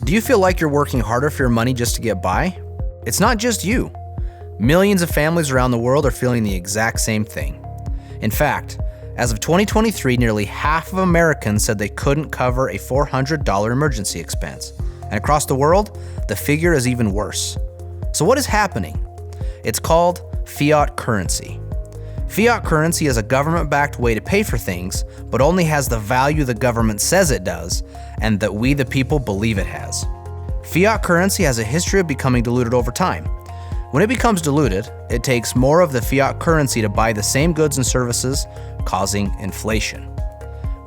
Do you feel like you're working harder for your money just to get by? It's not just you. Millions of families around the world are feeling the exact same thing. In fact, as of 2023, nearly half of Americans said they couldn't cover a $400 emergency expense. And across the world, the figure is even worse. So what is happening? It's called fiat currency. Fiat currency is a government-backed way to pay for things, but only has the value the government says it does, and that we the people believe it has. Fiat currency has a history of becoming diluted over time. When it becomes diluted, it takes more of the fiat currency to buy the same goods and services, causing inflation.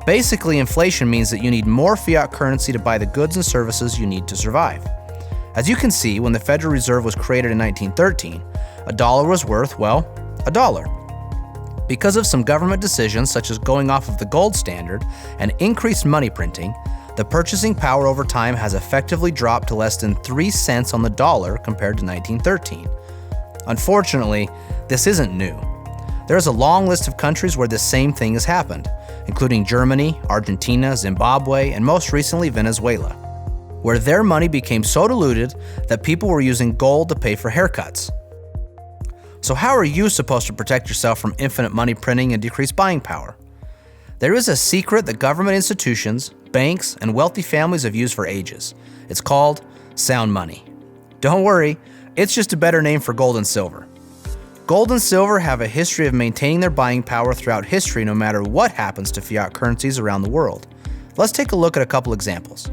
Basically, inflation means that you need more fiat currency to buy the goods and services you need to survive. As you can see, when the Federal Reserve was created in 1913, a dollar was worth, well, a dollar. Because of some government decisions such as going off of the gold standard and increased money printing, the purchasing power over time has effectively dropped to less than 3 cents on the dollar compared to 1913. Unfortunately, this isn't new. There is a long list of countries where the same thing has happened, including Germany, Argentina, Zimbabwe, and most recently Venezuela, where their money became so diluted that people were using gold to pay for haircuts. So how are you supposed to protect yourself from infinite money printing and decreased buying power? There is a secret that government institutions, banks, and wealthy families have used for ages. It's called sound money. Don't worry, it's just a better name for gold and silver. Gold and silver have a history of maintaining their buying power throughout history no matter what happens to fiat currencies around the world. Let's take a look at a couple examples.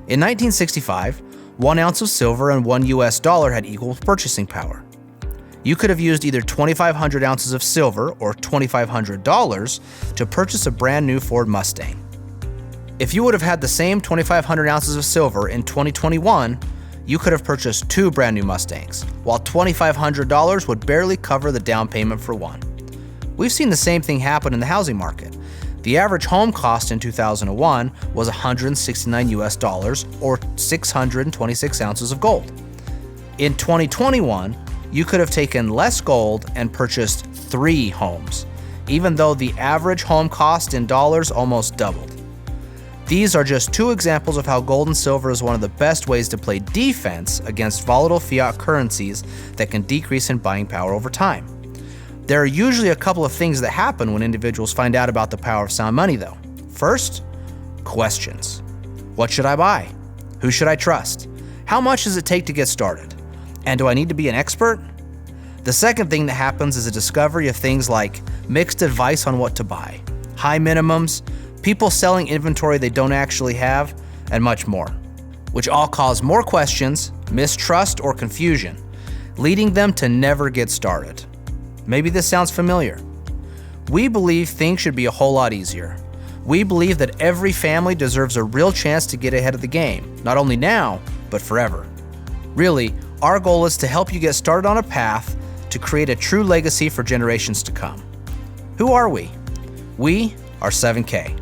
In 1965, 1 ounce of silver and $1 US had equal purchasing power. You could have used either 2,500 ounces of silver or $2,500 to purchase a brand new Ford Mustang. If you would have had the same 2,500 ounces of silver in 2021, you could have purchased 2 brand new Mustangs, while $2,500 would barely cover the down payment for one. We've seen the same thing happen in the housing market. The average home cost in 2001 was $169 US or 626 ounces of gold. In 2021, you could have taken less gold and purchased 3 homes, even though the average home cost in dollars almost doubled. These are just 2 examples of how gold and silver is one of the best ways to play defense against volatile fiat currencies that can decrease in buying power over time. There are usually a couple of things that happen when individuals find out about the power of sound money, though. First, questions. What should I buy? Who should I trust? How much does it take to get started? And do I need to be an expert? The second thing that happens is a discovery of things like mixed advice on what to buy, high minimums, people selling inventory they don't actually have, and much more, which all cause more questions, mistrust, or confusion, leading them to never get started. Maybe this sounds familiar. We believe things should be a whole lot easier. We believe that every family deserves a real chance to get ahead of the game, not only now, but forever. Really, our goal is to help you get started on a path to create a true legacy for generations to come. Who are we? We are 7K,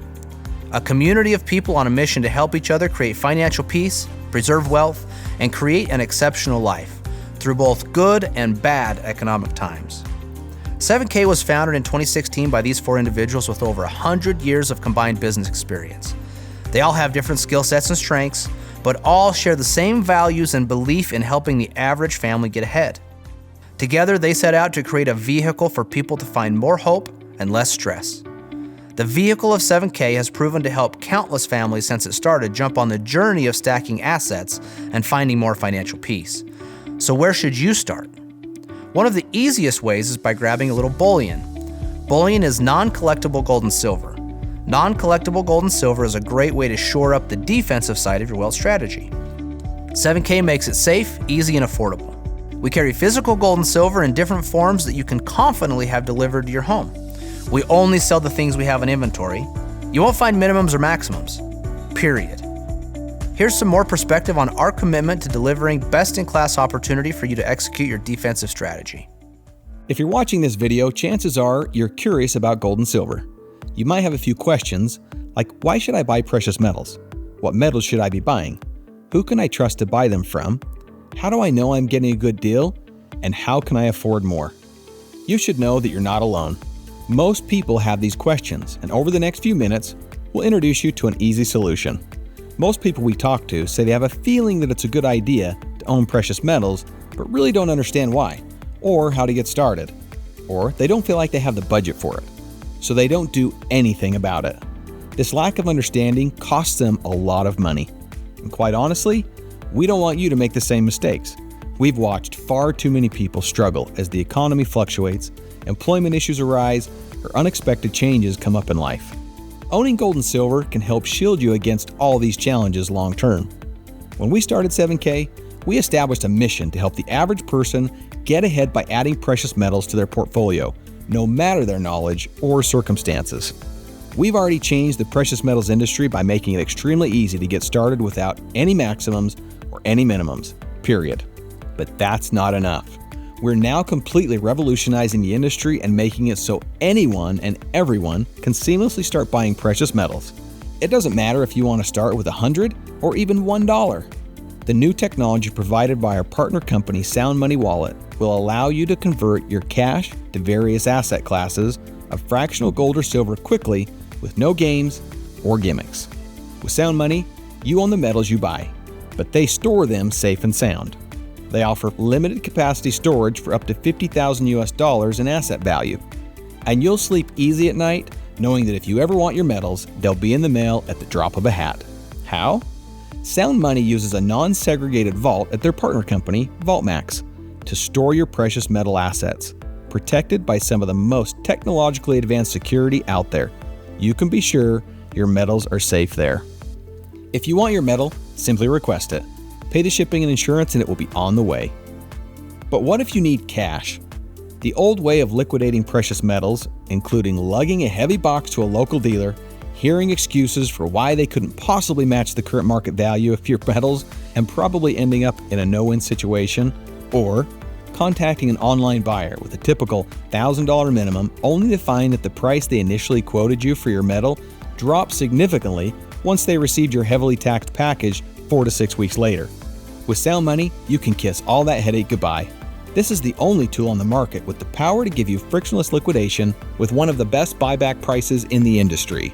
a community of people on a mission to help each other create financial peace, preserve wealth, and create an exceptional life through both good and bad economic times. 7K was founded in 2016 by these 4 individuals with over 100 years of combined business experience. They all have different skill sets and strengths, but all share the same values and belief in helping the average family get ahead. Together, they set out to create a vehicle for people to find more hope and less stress. The vehicle of 7K has proven to help countless families since it started jump on the journey of stacking assets and finding more financial peace. So where should you start? One of the easiest ways is by grabbing a little bullion. Bullion is non-collectible gold and silver. Non-collectible gold and silver is a great way to shore up the defensive side of your wealth strategy. 7K makes it safe, easy, and affordable. We carry physical gold and silver in different forms that you can confidently have delivered to your home. We only sell the things we have in inventory. You won't find minimums or maximums, period. Here's some more perspective on our commitment to delivering best-in-class opportunity for you to execute your defensive strategy. If you're watching this video, chances are you're curious about gold and silver. You might have a few questions, like why should I buy precious metals? What metals should I be buying? Who can I trust to buy them from? How do I know I'm getting a good deal? And how can I afford more? You should know that you're not alone. Most people have these questions, and over the next few minutes, we'll introduce you to an easy solution. Most people we talk to say they have a feeling that it's a good idea to own precious metals, but really don't understand why, or how to get started. Or they don't feel like they have the budget for it, so they don't do anything about it. This lack of understanding costs them a lot of money. And quite honestly, we don't want you to make the same mistakes. We've watched far too many people struggle as the economy fluctuates, employment issues arise, or unexpected changes come up in life. Owning gold and silver can help shield you against all these challenges long term. When we started 7K, we established a mission to help the average person get ahead by adding precious metals to their portfolio, no matter their knowledge or circumstances. We've already changed the precious metals industry by making it extremely easy to get started without any maximums or any minimums, period. But that's not enough. We're now completely revolutionizing the industry and making it so anyone and everyone can seamlessly start buying precious metals. It doesn't matter if you want to start with $100 or even $1. The new technology provided by our partner company Sound Money Wallet will allow you to convert your cash to various asset classes of fractional gold or silver quickly with no games or gimmicks. With Sound Money, you own the metals you buy, but they store them safe and sound. They offer limited capacity storage for up to $50,000 in asset value. And you'll sleep easy at night knowing that if you ever want your metals, they'll be in the mail at the drop of a hat. How? Sound Money uses a non-segregated vault at their partner company, VaultMax, to store your precious metal assets, protected by some of the most technologically advanced security out there. You can be sure your metals are safe there. If you want your metal, simply request it. Pay the shipping and insurance and it will be on the way. But what if you need cash? The old way of liquidating precious metals, including lugging a heavy box to a local dealer, hearing excuses for why they couldn't possibly match the current market value of your metals and probably ending up in a no-win situation, or contacting an online buyer with a typical $1,000 minimum only to find that the price they initially quoted you for your metal dropped significantly once they received your heavily taxed package 4 to 6 weeks later. With Sound Money, you can kiss all that headache goodbye. This is the only tool on the market with the power to give you frictionless liquidation with one of the best buyback prices in the industry.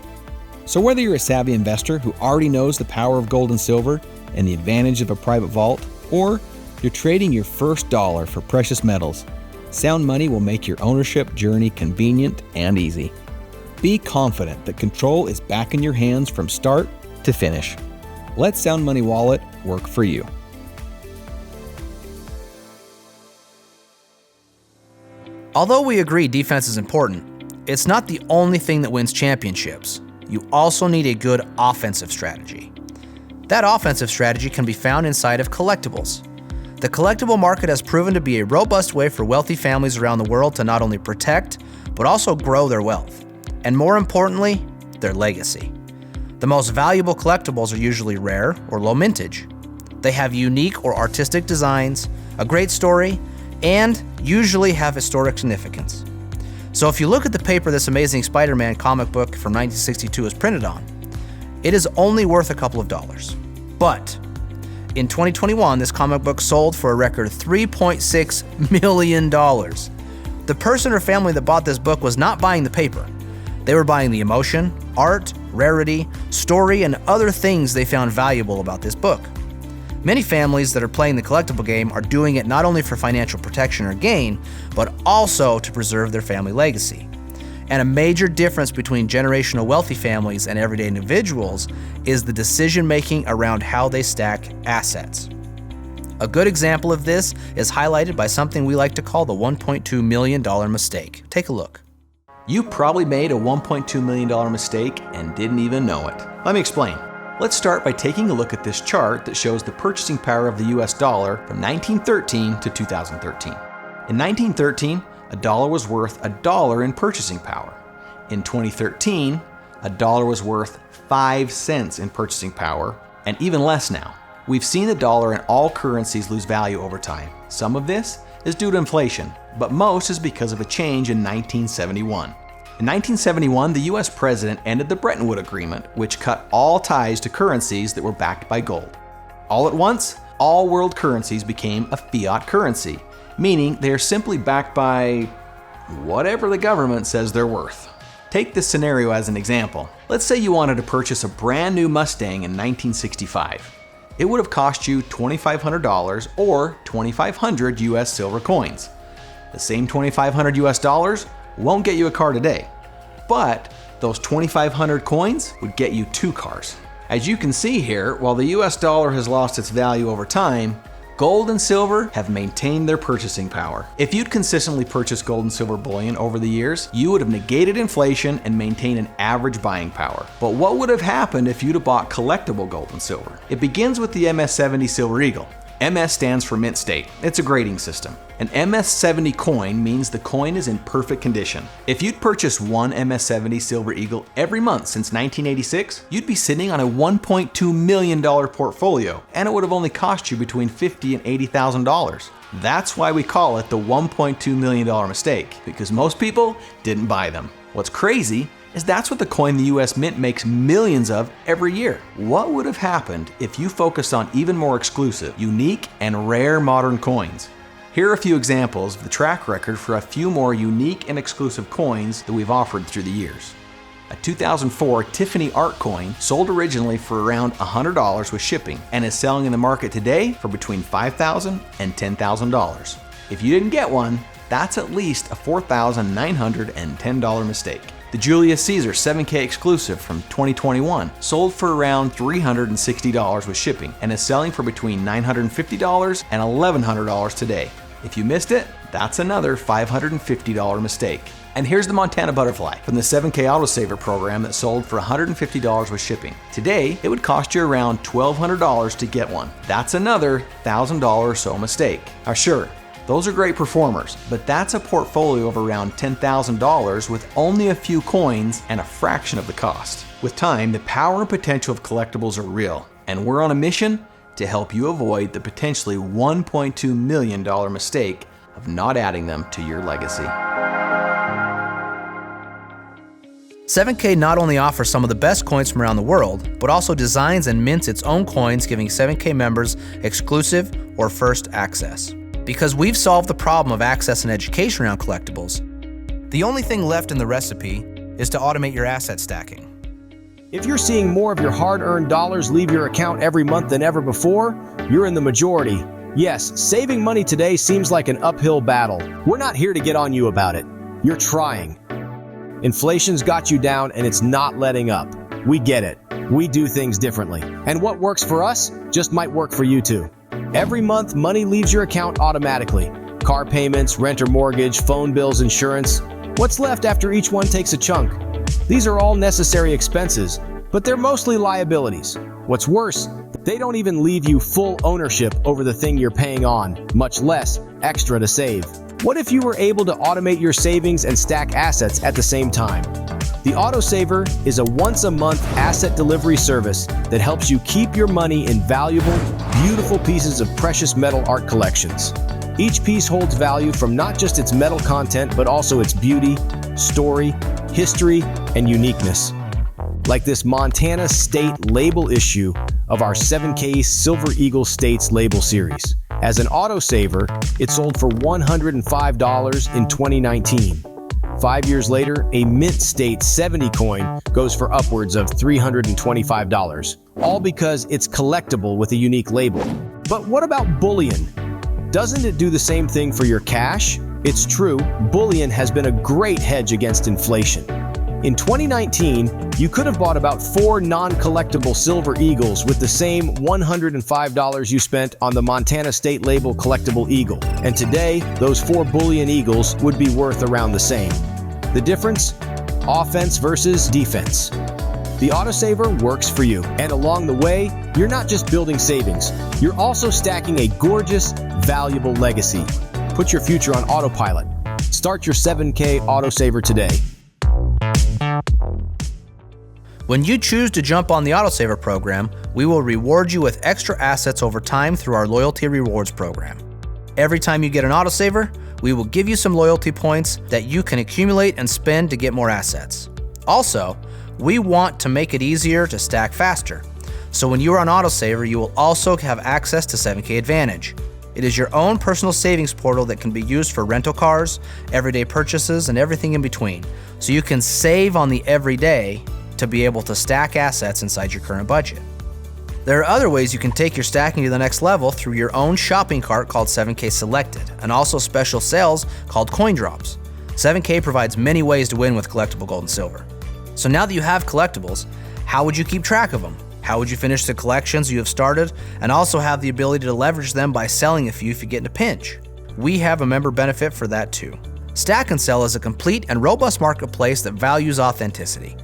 So whether you're a savvy investor who already knows the power of gold and silver and the advantage of a private vault, or you're trading your first dollar for precious metals, Sound Money will make your ownership journey convenient and easy. Be confident that control is back in your hands from start to finish. Let Sound Money Wallet work for you. Although we agree defense is important, it's not the only thing that wins championships. You also need a good offensive strategy. That offensive strategy can be found inside of collectibles. The collectible market has proven to be a robust way for wealthy families around the world to not only protect, but also grow their wealth, and more importantly, their legacy. The most valuable collectibles are usually rare or low mintage. They have unique or artistic designs, a great story, and usually have historic significance. So if you look at the paper this Amazing Spider-Man comic book from 1962 is printed on, it is only worth a couple of dollars. But in 2021, this comic book sold for a record $3.6 million. The person or family that bought this book was not buying the paper. They were buying the emotion, art, rarity, story, and other things they found valuable about this book. Many families that are playing the collectible game are doing it not only for financial protection or gain, but also to preserve their family legacy. And a major difference between generational wealthy families and everyday individuals is the decision-making around how they stack assets. A good example of this is highlighted by something we like to call the $1.2 million mistake. Take a look. You probably made a $1.2 million mistake and didn't even know it. Let me explain. Let's start by taking a look at this chart that shows the purchasing power of the US dollar from 1913 to 2013. In 1913, a dollar was worth $1 in purchasing power. In 2013, a dollar was worth 5 cents in purchasing power, and even less now. We've seen the dollar and all currencies lose value over time. Some of this is due to inflation, but most is because of a change in 1971. In 1971, the US president ended the Bretton Woods Agreement, which cut all ties to currencies that were backed by gold. All at once, all world currencies became a fiat currency, meaning they are simply backed by whatever the government says they're worth. Take this scenario as an example. Let's say you wanted to purchase a brand new Mustang in 1965. It would have cost you $2,500 or 2,500 US silver coins. The same 2,500 US dollars won't get you a car today, but those 2,500 coins would get you 2 cars. As you can see here, while the US dollar has lost its value over time, gold and silver have maintained their purchasing power. If you'd consistently purchased gold and silver bullion over the years, you would have negated inflation and maintained an average buying power. But what would have happened if you'd have bought collectible gold and silver? It begins with the MS-70 Silver Eagle. MS stands for mint state. It's a grading system. An MS-70 coin means the coin is in perfect condition. If you'd purchased one MS-70 Silver Eagle every month since 1986, you'd be sitting on a $1.2 million portfolio, and it would have only cost you between $50,000 and $80,000. That's why we call it the $1.2 million mistake, because most people didn't buy them. What's crazy is that's what the coin the US Mint makes millions of every year. What would have happened if you focused on even more exclusive, unique, and rare modern coins? Here are a few examples of the track record for a few more unique and exclusive coins that we've offered through the years. A 2004 Tiffany art coin sold originally for around $100 with shipping and is selling in the market today for between $5,000 and $10,000. If you didn't get one, that's at least a $4,910 mistake. The Julius Caesar 7K exclusive from 2021 sold for around $360 with shipping and is selling for between $950 and $1,100 today. If you missed it, that's another $550 mistake. And here's the Montana Butterfly from the 7K Autosaver program that sold for $150 with shipping. Today, it would cost you around $1,200 to get one. That's another $1,000 or so mistake. Now sure, those are great performers, but that's a portfolio of around $10,000 with only a few coins and a fraction of the cost. With time, the power and potential of collectibles are real, and we're on a mission to help you avoid the potentially $1.2 million mistake of not adding them to your legacy. 7K not only offers some of the best coins from around the world, but also designs and mints its own coins, giving 7K members exclusive or first access. Because we've solved the problem of access and education around collectibles, the only thing left in the recipe is to automate your asset stacking. If you're seeing more of your hard-earned dollars leave your account every month than ever before, you're in the majority. Yes, saving money today seems like an uphill battle. We're not here to get on you about it. You're trying. Inflation's got you down and it's not letting up. We get it. We do things differently. And what works for us just might work for you too. Every month, money leaves your account automatically. Car payments, rent or mortgage, phone bills, insurance. What's left after each one takes a chunk? These are all necessary expenses, but they're mostly liabilities. What's worse, they don't even leave you full ownership over the thing you're paying on, much less extra to save. What if you were able to automate your savings and stack assets at the same time? The Autosaver is a once-a-month asset delivery service that helps you keep your money in valuable, beautiful pieces of precious metal art collections. Each piece holds value from not just its metal content, but also its beauty, story, history, and uniqueness. Like this Montana State label issue of our 7K Silver Eagle States label series. As an Autosaver, it sold for $105 in 2019. 5 years later, a Mint State 70 coin goes for upwards of $325, all because it's collectible with a unique label. But what about bullion? Doesn't it do the same thing for your cash? It's true, bullion has been a great hedge against inflation. In 2019, you could have bought about 4 non-collectible Silver Eagles with the same $105 you spent on the Montana State label collectible Eagle. And today, those 4 bullion Eagles would be worth around the same. The difference? Offense versus defense. The Autosaver works for you. And along the way, you're not just building savings, you're also stacking a gorgeous, valuable legacy. Put your future on autopilot. Start your 7K Autosaver today. When you choose to jump on the Autosaver program, we will reward you with extra assets over time through our loyalty rewards program. Every time you get an Autosaver, we will give you some loyalty points that you can accumulate and spend to get more assets. Also, we want to make it easier to stack faster. So when you are on Autosaver, you will also have access to 7K Advantage. It is your own personal savings portal that can be used for rental cars, everyday purchases, and everything in between. so you can save on the everyday to be able to stack assets inside your current budget. There are other ways you can take your stacking to the next level through your own shopping cart called 7K Selected, and also special sales called Coin Drops. 7K provides many ways to win with collectible gold and silver. So now that you have collectibles, how would you keep track of them? How would you finish the collections you have started, and also have the ability to leverage them by selling a few if you get in a pinch? We have a member benefit for that too. Stack and Sell is a complete and robust marketplace that values authenticity.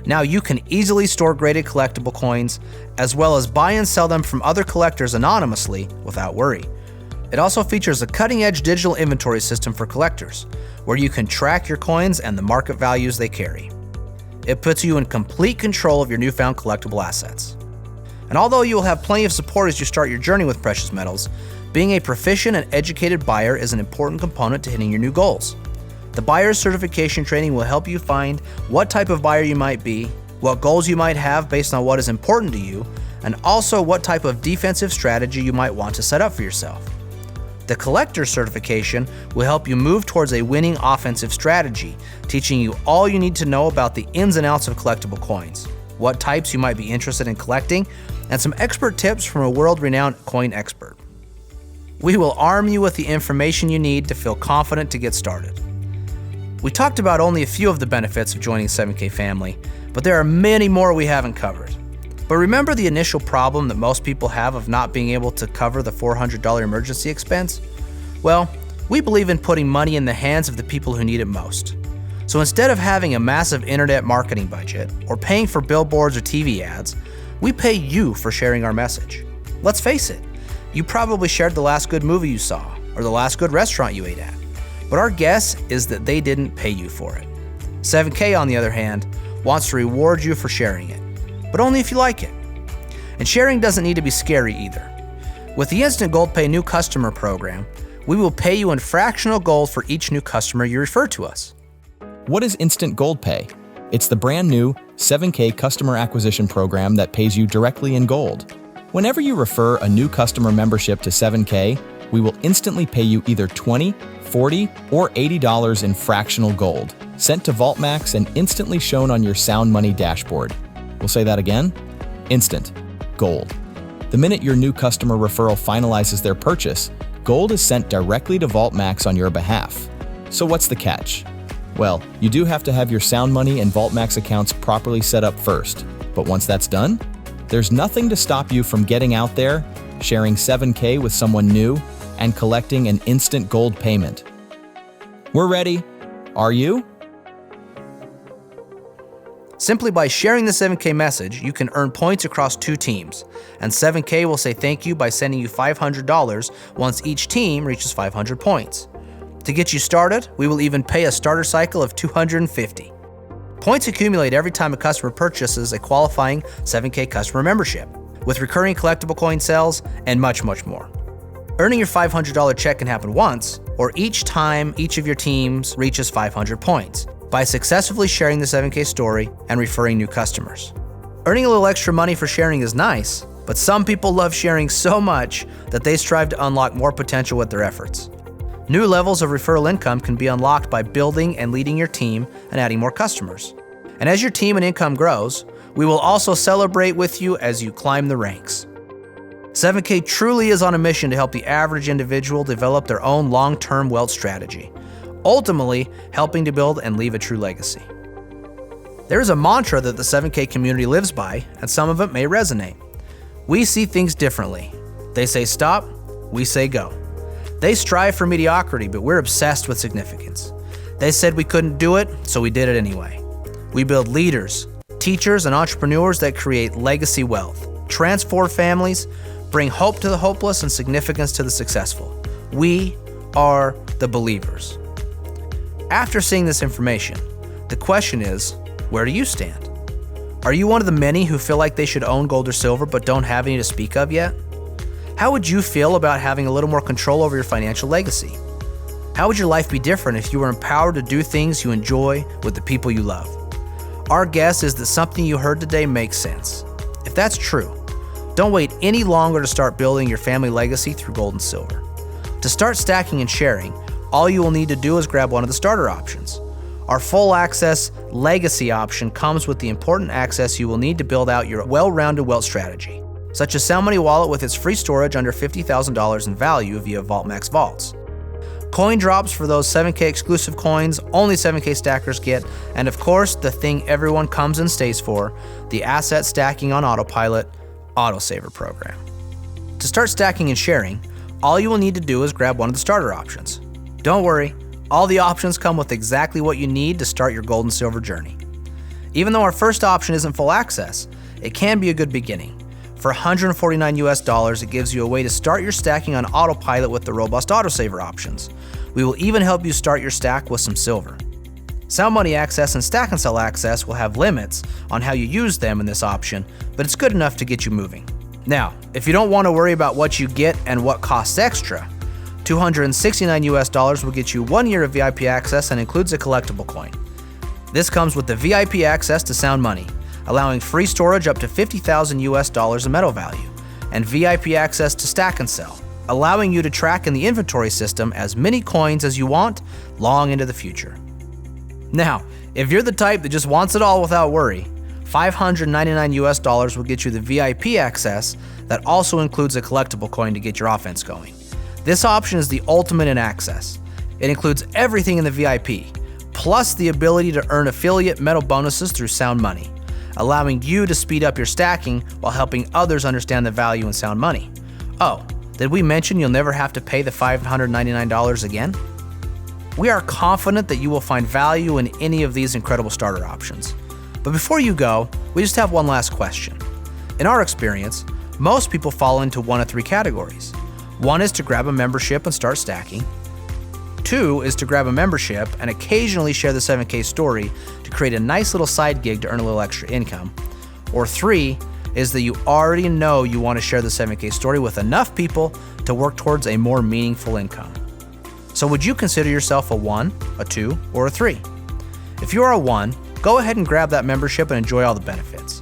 Now you can easily store graded collectible coins, as well as buy and sell them from other collectors anonymously without worry. It also features a cutting-edge digital inventory system for collectors, where you can track your coins and the market values they carry. It puts you in complete control of your newfound collectible assets. And although you will have plenty of support as you start your journey with precious metals, being a proficient and educated buyer is an important component to hitting your new goals. The buyer's certification training will help you find what type of buyer you might be, what goals you might have based on what is important to you, and also what type of defensive strategy you might want to set up for yourself. The collector's certification will help you move towards a winning offensive strategy, teaching you all you need to know about the ins and outs of collectible coins, what types you might be interested in collecting, and some expert tips from a world-renowned coin expert. We will arm you with the information you need to feel confident to get started. We talked about only a few of the benefits of joining 7K family, but there are many more we haven't covered. But remember the initial problem that most people have of not being able to cover the $400 emergency expense? Well, we believe in putting money in the hands of the people who need it most. So instead of having a massive internet marketing budget or paying for billboards or TV ads, we pay you for sharing our message. Let's face it, you probably shared the last good movie you saw or the last good restaurant you ate at. But our guess is that they didn't pay you for it. 7K, on the other hand, wants to reward you for sharing it, but only if you like it. And sharing doesn't need to be scary either. With the Instant Gold Pay New Customer Program, we will pay you in fractional gold for each new customer you refer to us. What is Instant Gold Pay? It's the brand new 7K customer acquisition program that pays you directly in gold. Whenever you refer a new customer membership to 7K, we will instantly pay you either $20, $40, or $80 in fractional gold, sent to VaultMax and instantly shown on your Sound Money dashboard. We'll say that again. Instant gold. The minute your new customer referral finalizes their purchase, gold is sent directly to VaultMax on your behalf. So what's the catch? Well, you do have to have your Sound Money and VaultMax accounts properly set up first. But once that's done, there's nothing to stop you from getting out there, sharing 7K with someone new, and collecting an instant gold payment. We're ready. Are you? Simply by sharing the 7K message, you can earn points across 2 teams, and 7K will say thank you by sending you $500 once each team reaches 500 points. To get you started, we will even pay a starter cycle of $250. Points accumulate every time a customer purchases a qualifying 7K customer membership, with recurring collectible coin sales and much, much more. Earning your $500 check can happen once, or each time each of your teams reaches 500 points, by successfully sharing the 7K story and referring new customers. Earning a little extra money for sharing is nice, but some people love sharing so much that they strive to unlock more potential with their efforts. New levels of referral income can be unlocked by building and leading your team and adding more customers. And as your team and income grows, we will also celebrate with you as you climb the ranks. 7K truly is on a mission to help the average individual develop their own long-term wealth strategy, ultimately helping to build and leave a true legacy. There is a mantra that the 7K community lives by, and some of it may resonate. We see things differently. They say stop, we say go. They strive for mediocrity, but we're obsessed with significance. They said we couldn't do it, so we did it anyway. We build leaders, teachers, and entrepreneurs that create legacy wealth, transform families, bring hope to the hopeless and significance to the successful. We are the believers. After seeing this information, the question is, where do you stand? Are you one of the many who feel like they should own gold or silver but don't have any to speak of yet? How would you feel about having a little more control over your financial legacy? How would your life be different if you were empowered to do things you enjoy with the people you love? Our guess is that something you heard today makes sense. If that's true, don't wait any longer to start building your family legacy through gold and silver. To start stacking and sharing, all you will need to do is grab one of the starter options. Our full access legacy option comes with the important access you will need to build out your well-rounded wealth strategy, such as Sound Money Wallet with its free storage under $50,000 in value via VaultMax vaults. Coin drops for those 7K exclusive coins only 7K stackers get, and of course, the thing everyone comes and stays for, the asset stacking on autopilot autosaver program. To start stacking and sharing, all you will need to do is grab one of the starter options. Don't worry, all the options come with exactly what you need to start your gold and silver journey. Even though our first option isn't full access, it can be a good beginning. For $149, it gives you a way to start your stacking on autopilot with the robust autosaver options. We will even help you start your stack with some silver. Sound Money Access and Stack and Sell Access will have limits on how you use them in this option, but it's good enough to get you moving. Now, if you don't want to worry about what you get and what costs extra, $269 will get you 1 year of VIP access and includes a collectible coin. This comes with the VIP access to Sound Money, allowing free storage up to $50,000 in metal value, and VIP access to Stack and Sell, allowing you to track in the inventory system as many coins as you want long into the future. Now, if you're the type that just wants it all without worry, $599 will get you the VIP access that also includes a collectible coin to get your offense going. This option is the ultimate in access. It includes everything in the VIP, plus the ability to earn affiliate metal bonuses through Sound Money, allowing you to speed up your stacking while helping others understand the value in Sound Money. Oh, did we mention you'll never have to pay the $599 again? We are confident that you will find value in any of these incredible starter options. But before you go, we just have one last question. In our experience, most people fall into one of three categories. One is to grab a membership and start stacking. Two is to grab a membership and occasionally share the 7K story to create a nice little side gig to earn a little extra income. Or three is that you already know you want to share the 7K story with enough people to work towards a more meaningful income. So would you consider yourself a 1, a 2, or a 3? If you are a 1, go ahead and grab that membership and enjoy all the benefits.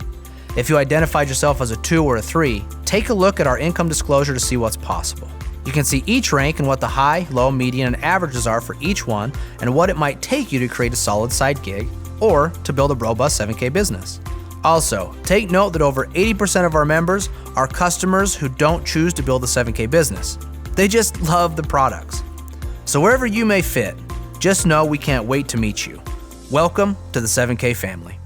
If you identified yourself as a 2 or a 3, take a look at our income disclosure to see what's possible. You can see each rank and what the high, low, median, and averages are for each one and what it might take you to create a solid side gig or to build a robust 7K business. Also, take note that over 80% of our members are customers who don't choose to build a 7K business. They just love the products. So wherever you may fit, just know we can't wait to meet you. Welcome to the 7K family.